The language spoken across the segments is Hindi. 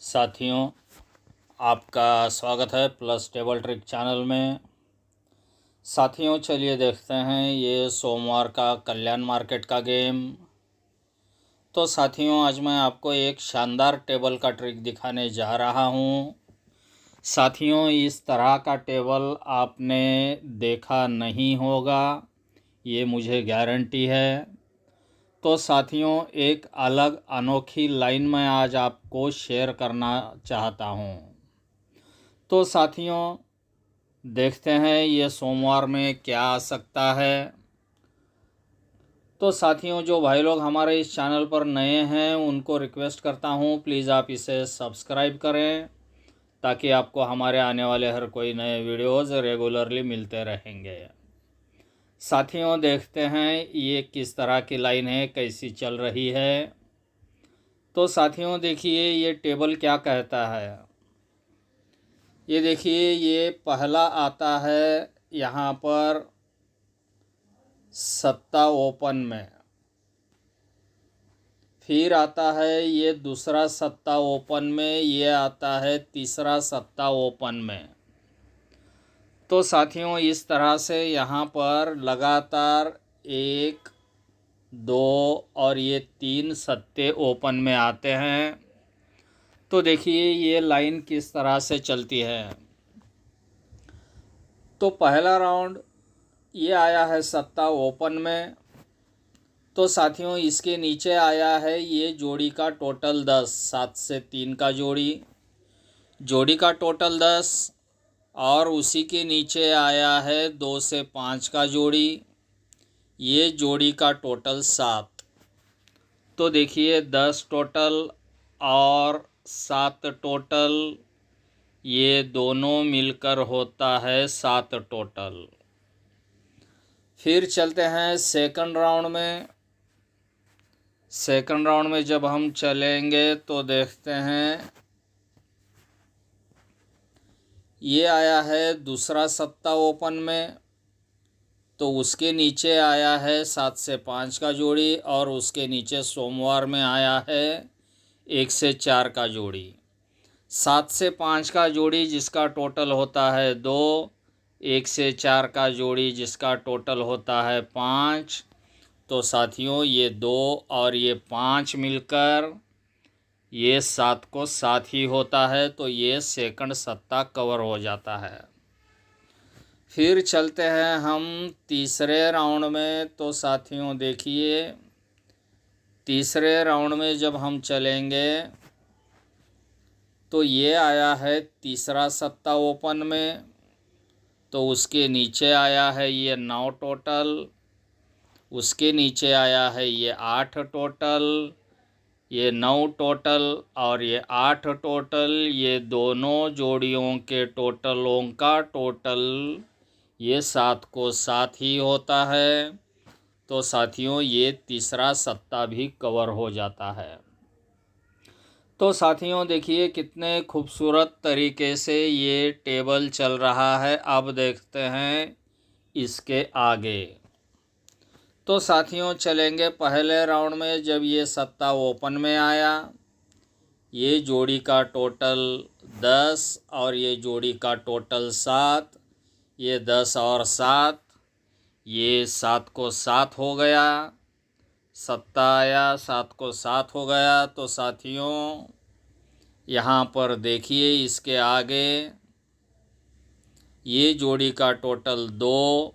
साथियों, आपका स्वागत है प्लस टेबल ट्रिक चैनल में। साथियों, चलिए देखते हैं ये सोमवार का कल्याण मार्केट का गेम। तो साथियों, आज मैं आपको एक शानदार टेबल का ट्रिक दिखाने जा रहा हूँ। साथियों, इस तरह का टेबल आपने देखा नहीं होगा, ये मुझे गारंटी है। तो साथियों, एक अलग अनोखी लाइन मैं आज आपको शेयर करना चाहता हूँ। तो साथियों, देखते हैं ये सोमवार में क्या आ सकता है। तो साथियों, जो भाई लोग हमारे इस चैनल पर नए हैं उनको रिक्वेस्ट करता हूँ, प्लीज़ आप इसे सब्सक्राइब करें ताकि आपको हमारे आने वाले हर कोई नए वीडियोज़ रेगुलरली मिलते रहेंगे। साथियों, देखते हैं ये किस तरह की लाइन है, कैसी चल रही है। तो साथियों, देखिए ये टेबल क्या कहता है। ये देखिए, ये पहला आता है यहाँ पर सत्ता ओपन में, फिर आता है ये दूसरा सत्ता ओपन में, ये आता है तीसरा सत्ता ओपन में। तो साथियों, इस तरह से यहाँ पर लगातार 1, 2 और ये 3 सत्ते ओपन में आते हैं। तो देखिए ये लाइन किस तरह से चलती है। तो पहला राउंड ये आया है सत्ता ओपन में। तो साथियों, इसके नीचे आया है ये जोड़ी का टोटल 10, 7 से 3 का जोड़ी का टोटल 10, और उसी के नीचे आया है 2 से 5 का जोड़ी, ये जोड़ी का टोटल 7। तो देखिए 10 टोटल और 7 टोटल, ये दोनों मिलकर होता है 7 टोटल। फिर चलते हैं सेकंड राउंड में। सेकंड राउंड में जब हम चलेंगे तो देखते हैं ये आया है दूसरा सत्ता ओपन में। तो उसके नीचे आया है 7 से 5 का जोड़ी, और उसके नीचे सोमवार में आया है 1 से 4 का जोड़ी। 7 से 5 का जोड़ी जिसका टोटल होता है 2, 1 से 4 का जोड़ी जिसका टोटल होता है 5। तो साथियों, ये 2 और ये 5 मिलकर ये 7 को 7 ही होता है। तो ये सेकंड सत्ता कवर हो जाता है। फिर चलते हैं हम तीसरे राउंड में। तो साथियों देखिए, तीसरे राउंड में जब हम चलेंगे तो ये आया है तीसरा सत्ता ओपन में। तो उसके नीचे आया है ये 9 टोटल, उसके नीचे आया है ये 8 टोटल, ये 9 टोटल और ये 8 टोटल, ये दोनों जोड़ियों के टोटलों का टोटल ये 7 को 7 ही होता है। तो साथियों, ये तीसरा सत्ता भी कवर हो जाता है। तो साथियों देखिए कितने खूबसूरत तरीके से ये टेबल चल रहा है। अब देखते हैं इसके आगे। तो साथियों चलेंगे पहले राउंड में। जब ये सत्ता ओपन में आया, ये जोड़ी का टोटल 10 और ये जोड़ी का टोटल 7, ये 10 और 7, ये 7 को 7 हो गया। सत्ता आया, 7 को 7 हो गया। तो साथियों यहाँ पर देखिए इसके आगे ये जोड़ी का टोटल 2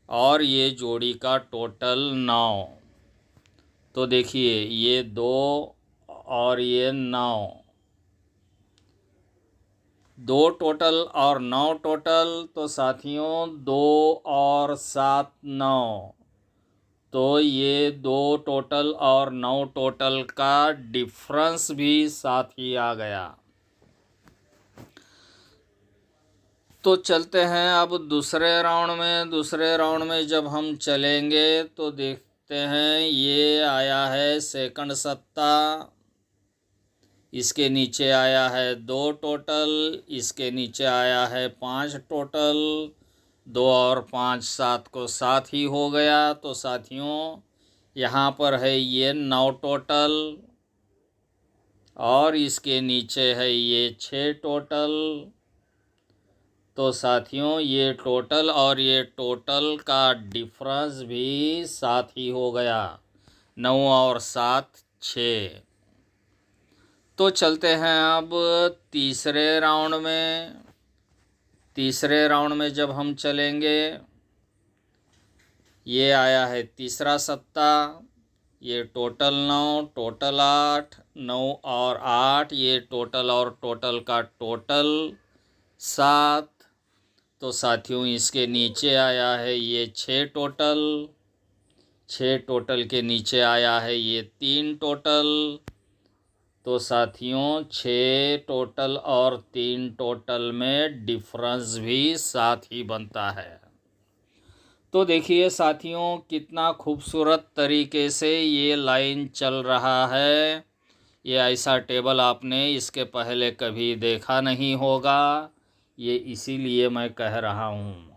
और ये जोड़ी का टोटल 9। तो देखिए ये 2 और ये 9, 2 टोटल और 9 टोटल। तो साथियों 2 और 7 9, तो ये 2 टोटल और 9 टोटल का डिफरेंस भी 7 ही आ गया। तो चलते हैं अब दूसरे राउंड में। दूसरे राउंड में जब हम चलेंगे तो देखते हैं ये आया है सेकंड सत्ता, इसके नीचे आया है 2 टोटल, इसके नीचे आया है 5 टोटल। 2 और 5 7 को 7 ही हो गया। तो साथियों यहाँ पर है ये 9 टोटल और इसके नीचे है ये 6 टोटल। तो साथियों ये टोटल और ये टोटल का डिफरेंस भी 7 ही हो गया। 9 और 7 6। तो चलते हैं अब तीसरे राउंड में। तीसरे राउंड में जब हम चलेंगे, ये आया है तीसरा सत्ता, ये टोटल 9, टोटल 8, 9 और 8, ये टोटल और टोटल का टोटल 7। तो साथियों इसके नीचे आया है ये 6 टोटल, 6 टोटल के नीचे आया है ये 3 टोटल। तो साथियों 6 टोटल और 3 टोटल में डिफरेंस भी 7 ही बनता है। तो देखिए साथियों कितना खूबसूरत तरीके से ये लाइन चल रहा है। ये ऐसा टेबल आपने इसके पहले कभी देखा नहीं होगा, ये इसीलिए मैं कह रहा हूँ।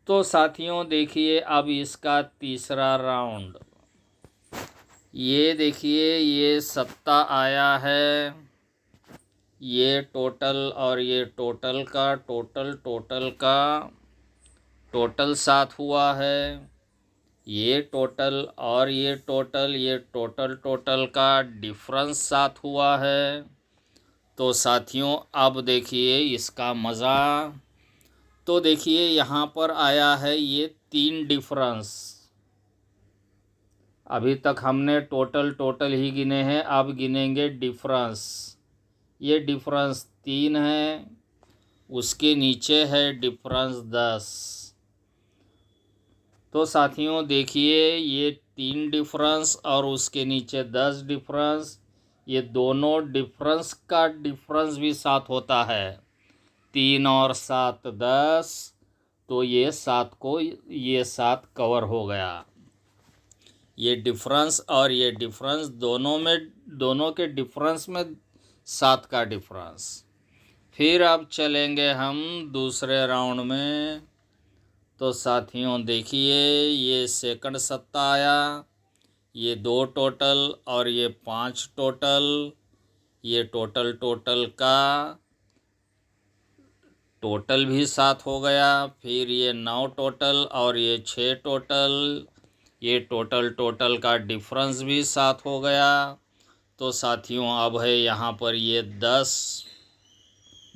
तो साथियों देखिए अब इसका तीसरा राउंड। ये देखिए ये सत्ता आया है, ये टोटल और ये टोटल का टोटल 7 हुआ है। ये टोटल और ये टोटल का डिफरेंस 7 हुआ है। तो साथियों अब देखिए इसका मज़ा। तो देखिए यहाँ पर आया है ये 3 डिफरेंस। अभी तक हमने टोटल ही गिने हैं, अब गिनेंगे डिफरेंस। ये डिफरेंस 3 है, उसके नीचे है डिफरेंस 10। तो साथियों देखिए ये 3 डिफरेंस और उसके नीचे 10 डिफरेंस, ये दोनों डिफरेंस का डिफरेंस भी 7 होता है। 3 और 7 10। तो ये 7 कवर हो गया। ये डिफरेंस और ये डिफरेंस दोनों के डिफरेंस में 7 का डिफरेंस। फिर अब चलेंगे हम दूसरे राउंड में। तो साथियों देखिए ये सेकंड सत्ता आया, ये 2 टोटल और ये 5 टोटल, ये टोटल का टोटल भी 7 हो गया। फिर ये 9 टोटल और ये 6 टोटल, ये टोटल का डिफरेंस भी 7 हो गया। तो साथियों अब है यहाँ पर ये 10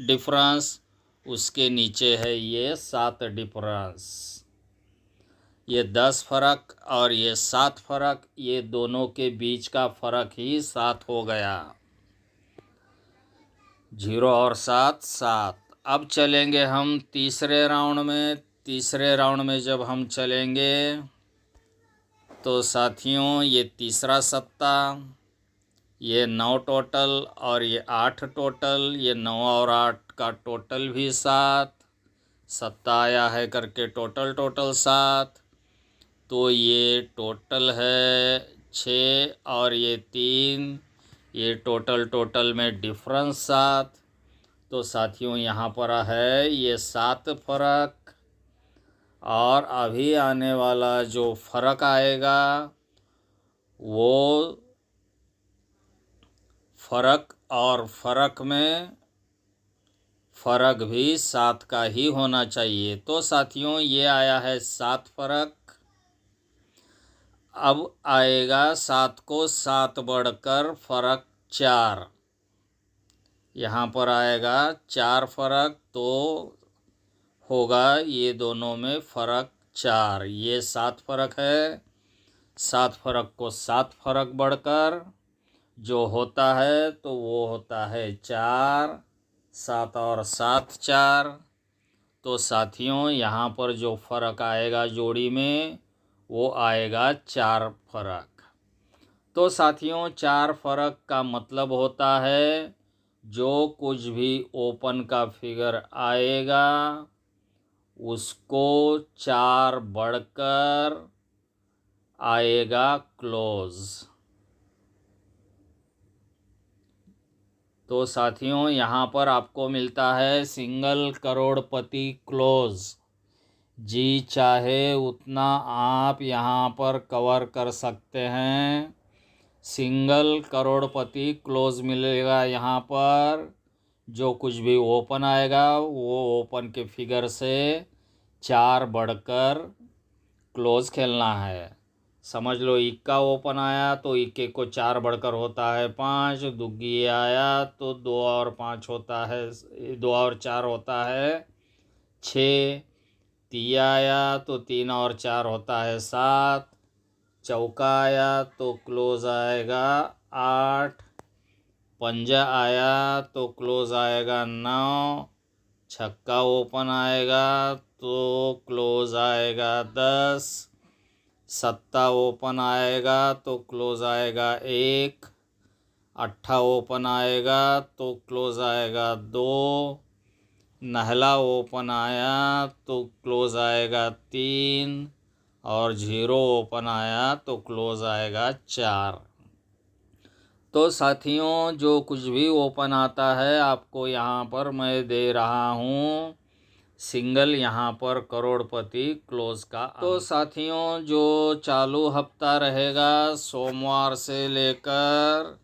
डिफरेंस, उसके नीचे है ये 7 डिफरेंस। ये 10 फ़र्क और ये 7 फ़र्क, ये दोनों के बीच का फ़र्क ही 7 हो गया। 0 और 7 7। अब चलेंगे हम तीसरे राउंड में। तीसरे राउंड में जब हम चलेंगे तो साथियों ये तीसरा सत्ता, ये 9 टोटल और ये 8 टोटल, ये 9 और 8 का टोटल भी 7। सत्ता आया है करके टोटल 7। तो ये टोटल है 6 और ये 3, ये टोटल में डिफरेंस 7। तो साथियों यहाँ पर है ये 7 फ़र्क, और अभी आने वाला जो फ़र्क आएगा वो फ़र्क और फ़र्क में फ़र्क भी 7 का ही होना चाहिए। तो साथियों ये आया है 7 फ़र्क। अब आएगा 7 को 7 बढ़कर फ़र्क 4। यहाँ पर आएगा 4 फ़र्क, तो होगा ये दोनों में फ़र्क 4। ये 7 फ़र्क है, 7 फ़र्क को 7 फ़र्क बढ़कर जो होता है तो वो होता है 4। 7 और 7 4। तो साथियों यहाँ पर जो फ़र्क आएगा जोड़ी में वो आएगा 4 फ़र्क। तो साथियों 4 फ़र्क का मतलब होता है जो कुछ भी ओपन का फिगर आएगा उसको 4 बढ़कर आएगा क्लोज़। तो साथियों यहाँ पर आपको मिलता है सिंगल करोड़पति क्लोज़। जी चाहे उतना आप यहाँ पर कवर कर सकते हैं। सिंगल करोड़पति क्लोज मिलेगा। यहाँ पर जो कुछ भी ओपन आएगा वो ओपन के फिगर से 4 बढ़कर क्लोज खेलना है। समझ लो, इक्का ओपन आया तो इक्के को 4 बढ़कर होता है 5, दुग्गी आया तो 2 और 5 होता है, 2 और 4 होता है 6, तिया आया तो 3 और 4 होता है 7, चौका आया तो क्लोज आएगा 8, पंजा आया तो क्लोज आएगा 9, छक्का ओपन आएगा तो क्लोज आएगा 10, सत्ता ओपन आएगा तो क्लोज आएगा 1, अट्ठा ओपन आएगा तो क्लोज आएगा 2, नहला ओपन आया तो क्लोज आएगा 3 और 0 ओपन आया तो क्लोज आएगा 4। तो साथियों, जो कुछ भी ओपन आता है आपको यहाँ पर मैं दे रहा हूँ सिंगल, यहाँ पर करोड़पति क्लोज का। तो साथियों, जो चालू हफ्ता रहेगा सोमवार से लेकर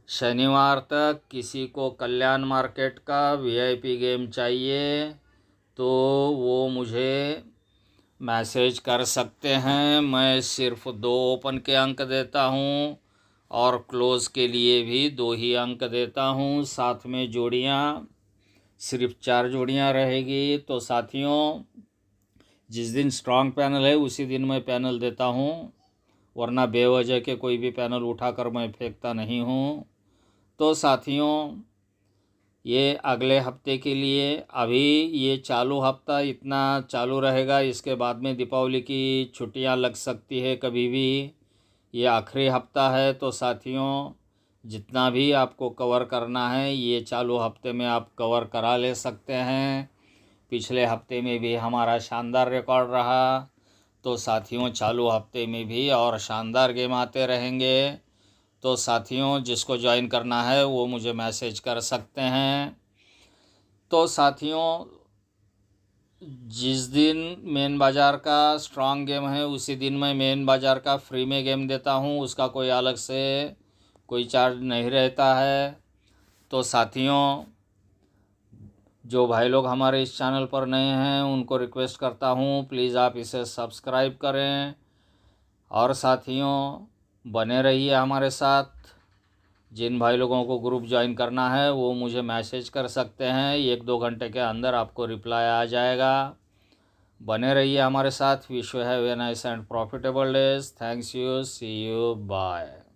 शनिवार तक, किसी को कल्याण मार्केट का VIP गेम चाहिए तो वो मुझे मैसेज कर सकते हैं। मैं सिर्फ 2 ओपन के अंक देता हूँ और क्लोज़ के लिए भी 2 ही अंक देता हूँ। साथ में जोड़ियाँ सिर्फ 4 जोड़ियाँ रहेगी। तो साथियों, जिस दिन स्ट्रांग पैनल है उसी दिन मैं पैनल देता हूँ, वरना बेवजह के कोई भी पैनल उठाकर मैं फेंकता नहीं हूँ। तो साथियों, ये अगले हफ्ते के लिए, अभी ये चालू हफ्ता इतना चालू रहेगा, इसके बाद में दीपावली की छुट्टियां लग सकती है कभी भी। ये आखिरी हफ्ता है। तो साथियों, जितना भी आपको कवर करना है ये चालू हफ्ते में आप कवर करा ले सकते हैं। पिछले हफ्ते में भी हमारा शानदार रिकॉर्ड रहा। तो साथियों, चालू हफ्ते में भी और शानदार गेम आते रहेंगे। तो साथियों, जिसको ज्वाइन करना है वो मुझे मैसेज कर सकते हैं। तो साथियों, जिस दिन मेन बाज़ार का स्ट्रांग गेम है उसी दिन मैं मेन बाज़ार का फ्री में गेम देता हूँ, उसका कोई अलग से कोई चार्ज नहीं रहता है। तो साथियों, जो भाई लोग हमारे इस चैनल पर नए हैं उनको रिक्वेस्ट करता हूँ प्लीज़ आप इसे सब्सक्राइब करें और साथियों बने रहिए हमारे साथ। जिन भाई लोगों को ग्रुप ज्वाइन करना है वो मुझे मैसेज कर सकते हैं, 1-2 घंटे के अंदर आपको रिप्लाई आ जाएगा। बने रहिए हमारे साथ। Wish you have a nice and profitable days. Thanks you, see you, bye.